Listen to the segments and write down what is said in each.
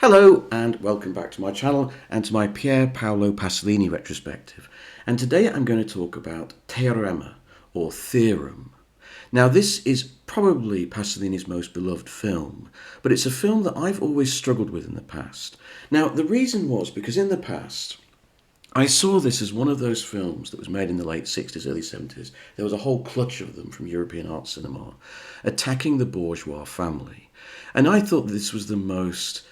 Hello and welcome back to my channel and to my Pier Paolo Pasolini retrospective. And today I'm going to talk about Teorema, or Theorem. Now this is probably Pasolini's most beloved film, but it's a film that I've always struggled with in the past. Now the reason was because in the past I saw this as one of those films that was made in the late 60s, early 70s. There was a whole clutch of them from European art cinema, attacking the bourgeois family. And I thought this was the most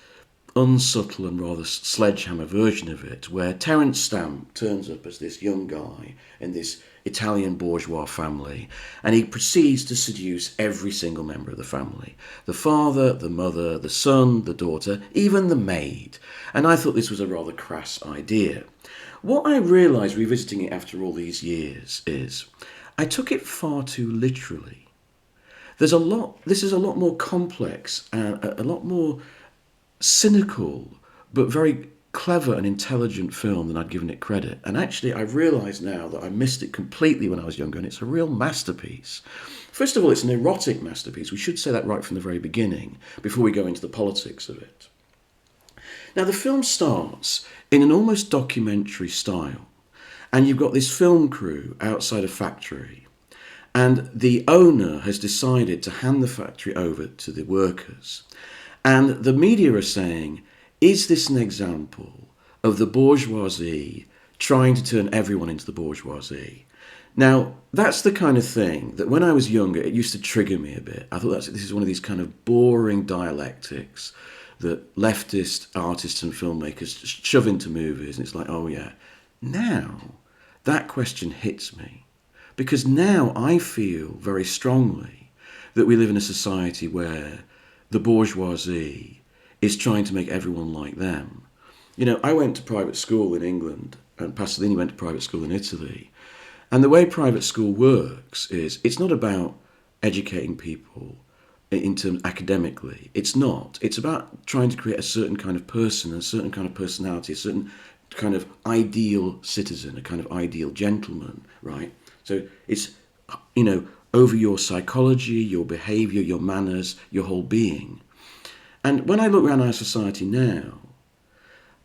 unsubtle and rather sledgehammer version of it, where Terence Stamp turns up as this young guy in this Italian bourgeois family, and he proceeds to seduce every single member of the family. The father, the mother, the son, the daughter, even the maid. And I thought this was a rather crass idea. What I realised revisiting it after all these years is I took it far too literally. This is a lot more complex and a lot more cynical, but very clever and intelligent film than I'd given it credit. And actually, I've realised now that I missed it completely when I was younger, and it's a real masterpiece. First of all, it's an erotic masterpiece. We should say that right from the very beginning, before we go into the politics of it. Now, the film starts in an almost documentary style, and you've got this film crew outside a factory, and the owner has decided to hand the factory over to the workers. And the media are saying, is this an example of the bourgeoisie trying to turn everyone into the bourgeoisie? Now, that's the kind of thing that when I was younger, it used to trigger me a bit. I thought this is one of these kind of boring dialectics that leftist artists and filmmakers shove into movies. And it's like, oh yeah. Now, that question hits me. Because now I feel very strongly that we live in a society where the bourgeoisie is trying to make everyone like them. You know, I went to private school in England, and Pasolini went to private school in Italy. And the way private school works is it's not about educating people in terms academically. It's not. It's about trying to create a certain kind of person, a certain kind of personality, a certain kind of ideal citizen, a kind of ideal gentleman, right? So it's, you know, over your psychology, your behaviour, your manners, your whole being. And when I look around our society now,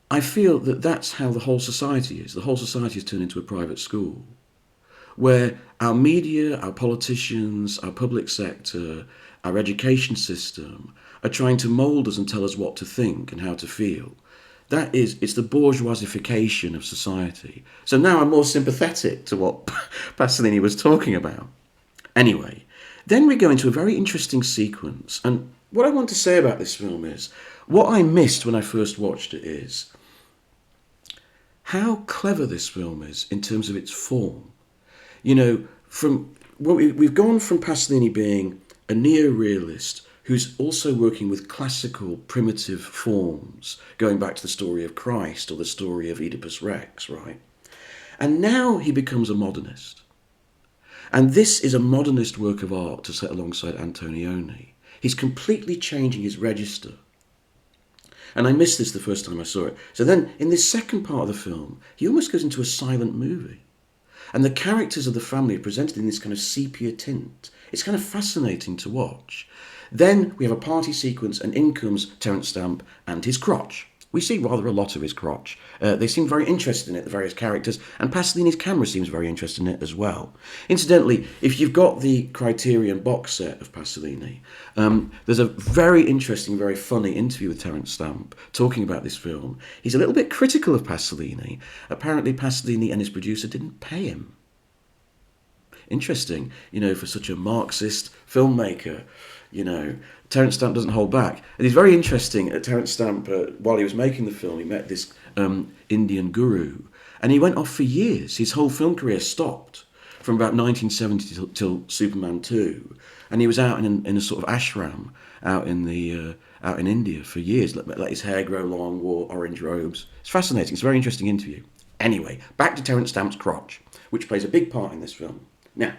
I feel that that's how the whole society is. The whole society has turned into a private school, where our media, our politicians, our public sector, our education system are trying to mould us and tell us what to think and how to feel. It's the bourgeoisification of society. So now I'm more sympathetic to what Pasolini was talking about. Anyway, then we go into a very interesting sequence, and what I want to say about this film is, what I missed when I first watched it is how clever this film is in terms of its form. You know, we've gone from Pasolini being a neo-realist who's also working with classical primitive forms, going back to the story of Christ or the story of Oedipus Rex, right? And now he becomes a modernist. And this is a modernist work of art to set alongside Antonioni. He's completely changing his register. And I missed this the first time I saw it. So then, in this second part of the film, he almost goes into a silent movie. And the characters of the family are presented in this kind of sepia tint. It's kind of fascinating to watch. Then we have a party sequence, and in comes Terence Stamp and his crotch. We see rather a lot of his crotch. They seem very interested in it, the various characters, and Pasolini's camera seems very interested in it as well. Incidentally, if you've got the Criterion box set of Pasolini, there's a very interesting, very funny interview with Terence Stamp talking about this film. He's a little bit critical of Pasolini. Apparently Pasolini and his producer didn't pay him. Interesting, you know, for such a Marxist filmmaker. You know, Terence Stamp doesn't hold back. And it's very interesting, Terence Stamp, while he was making the film, he met this Indian guru, and he went off for years. His whole film career stopped from about 1970 till Superman 2. And he was out in a sort of ashram out in India for years, let his hair grow long, wore orange robes. It's fascinating. It's a very interesting interview. Anyway, back to Terence Stamp's crotch, which plays a big part in this film. Now,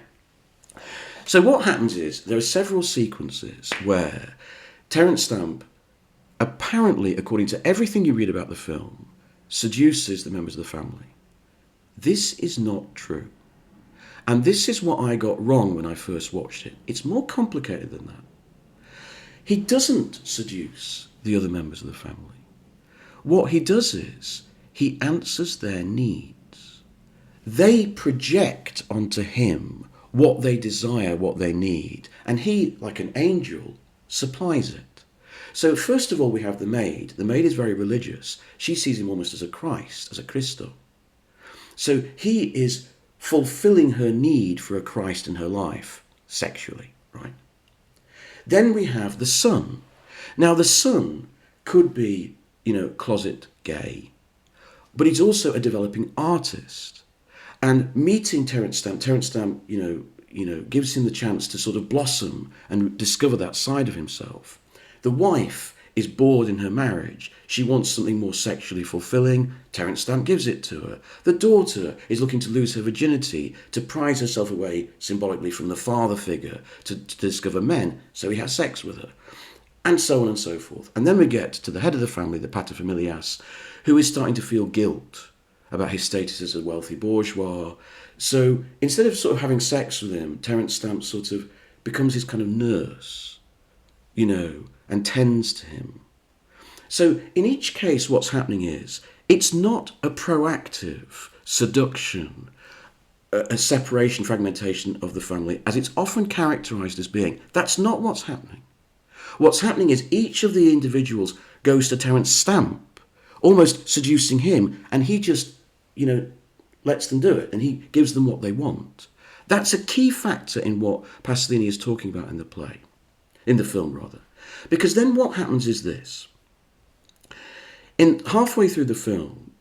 so what happens is there are several sequences where Terence Stamp, apparently, according to everything you read about the film, seduces the members of the family. This is not true. And this is what I got wrong when I first watched it. It's more complicated than that. He doesn't seduce the other members of the family. what he does is he answers their needs. They project onto him what they desire, what they need, and he, like an angel, supplies it. So first of all, we have the maid. The maid is very religious. She sees him almost as a Christ, as a Christo. So he is fulfilling her need for a Christ in her life, sexually, right? Then we have the son. Now the son could be, closet gay, but he's also a developing artist. And meeting Terence Stamp, gives him the chance to sort of blossom and discover that side of himself. The wife is bored in her marriage. She wants something more sexually fulfilling. Terence Stamp gives it to her. The daughter is looking to lose her virginity, to prize herself away symbolically from the father figure, to discover men, so he has sex with her. And so on and so forth. And then we get to the head of the family, the paterfamilias, who is starting to feel guilt about his status as a wealthy bourgeois. So instead of sort of having sex with him, Terence Stamp sort of becomes his kind of nurse, and tends to him. So in each case, what's happening is, it's not a proactive seduction, a separation, fragmentation of the family, as it's often characterized as being. That's not what's happening. What's happening is each of the individuals goes to Terence Stamp, almost seducing him, and he just, lets them do it, and he gives them what they want. That's a key factor in what Pasolini is talking about in the play, in the film rather. Because then what happens is this. Halfway through the film,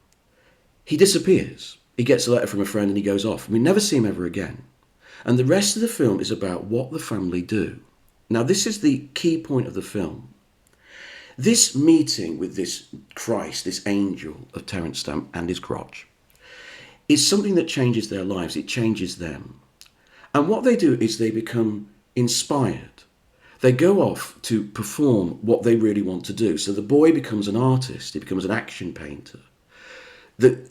he disappears. He gets a letter from a friend and he goes off. We never see him ever again. And the rest of the film is about what the family do. Now, this is the key point of the film. This meeting with this Christ, this angel of Terence Stamp and his crotch, is something that changes their lives. It changes them. And what they do is they become inspired. They go off to perform what they really want to do. So the boy becomes an artist. He becomes an action painter. The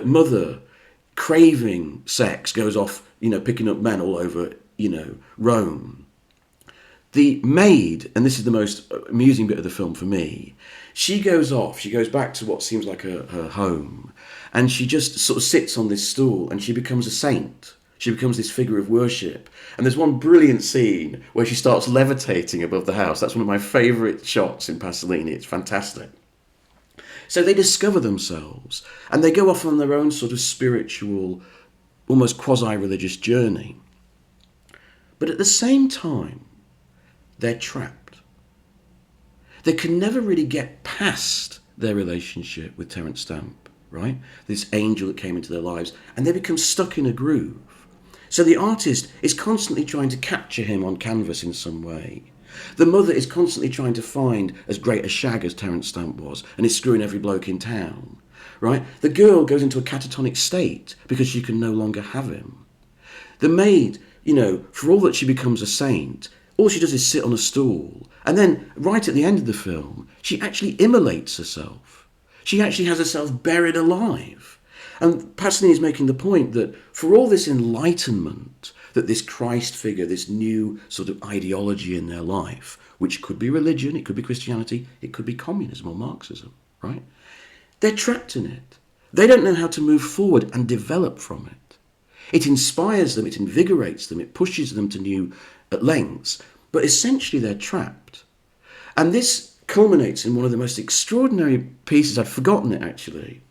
mother, craving sex, goes off, picking up men all over, Rome. The maid, and this is the most amusing bit of the film for me, she goes off, she goes back to what seems like her home, and she just sort of sits on this stool and she becomes a saint. She becomes this figure of worship. And there's one brilliant scene where she starts levitating above the house. That's one of my favourite shots in Pasolini. It's fantastic. So they discover themselves and they go off on their own sort of spiritual, almost quasi-religious journey. But at the same time, they're trapped. They can never really get past their relationship with Terence Stamp, right? This angel that came into their lives, and they become stuck in a groove. So the artist is constantly trying to capture him on canvas in some way. The mother is constantly trying to find as great a shag as Terence Stamp was, and is screwing every bloke in town, right? The girl goes into a catatonic state because she can no longer have him. The maid, for all that she becomes a saint, all she does is sit on a stool. And then, right at the end of the film, she actually immolates herself. She actually has herself buried alive. And Pasolini is making the point that for all this enlightenment, that this Christ figure, this new sort of ideology in their life, which could be religion, it could be Christianity, it could be communism or Marxism, right? They're trapped in it. They don't know how to move forward and develop from it. It inspires them, it invigorates them, it pushes them to new lengths, but essentially they're trapped. And this culminates in one of the most extraordinary pieces, I'd forgotten it actually,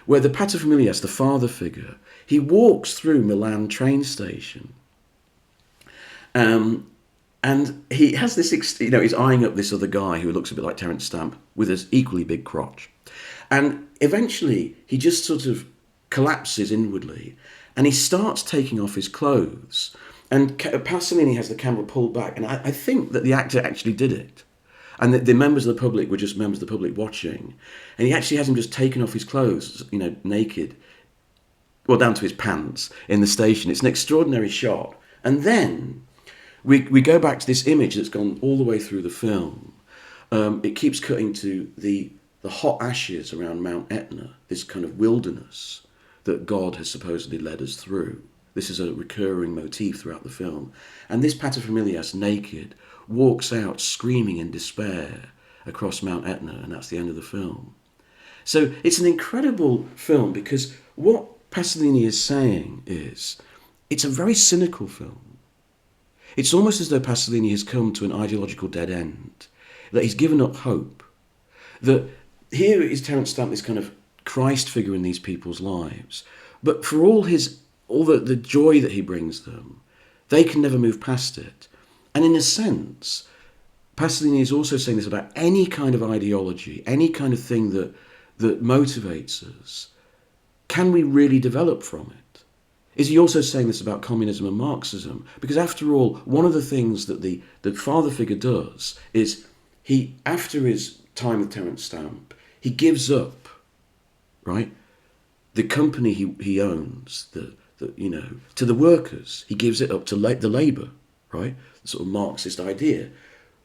where the paterfamilias, the father figure, he walks through Milan train station. And he has this, he's eyeing up this other guy who looks a bit like Terence Stamp with his equally big crotch. And eventually he just sort of collapses inwardly and he starts taking off his clothes. And Pasolini has the camera pulled back. And I think that the actor actually did it. And the members of the public were just members of the public watching. And he actually has him just taking off his clothes, naked, well, down to his pants in the station. It's an extraordinary shot. And then we go back to this image that's gone all the way through the film. It keeps cutting to the hot ashes around Mount Etna, this kind of wilderness that God has supposedly led us through. This is a recurring motif throughout the film. And this paterfamilias, naked, walks out screaming in despair across Mount Etna, and that's the end of the film. So it's an incredible film because what Pasolini is saying is it's a very cynical film. It's almost as though Pasolini has come to an ideological dead end, that he's given up hope. That here is Terence Stamp, this kind of Christ figure in these people's lives, but for all the joy that he brings them, they can never move past it. And in a sense, Pasolini is also saying this about any kind of ideology, any kind of thing that motivates us. Can we really develop from it? Is he also saying this about communism and Marxism? Because after all, one of the things that the father figure does is he, after his time with Terence Stamp, he gives up, right, the company he owns, to the workers. He gives it up to the labour, right, the sort of Marxist idea.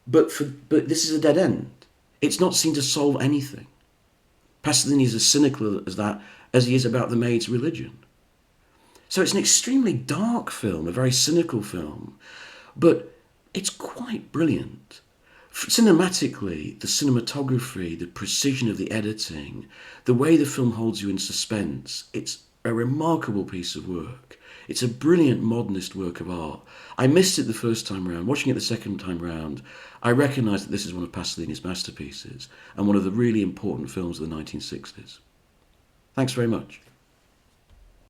But this is a dead end. It's not seen to solve anything. Pasolini is as cynical as he is about the maid's religion. So it's an extremely dark film, a very cynical film, but it's quite brilliant. Cinematically, the cinematography, the precision of the editing, the way the film holds you in suspense, it's a remarkable piece of work. It's a brilliant modernist work of art. I missed it the first time round. Watching it the second time round, I recognised that this is one of Pasolini's masterpieces and one of the really important films of the 1960s. Thanks very much.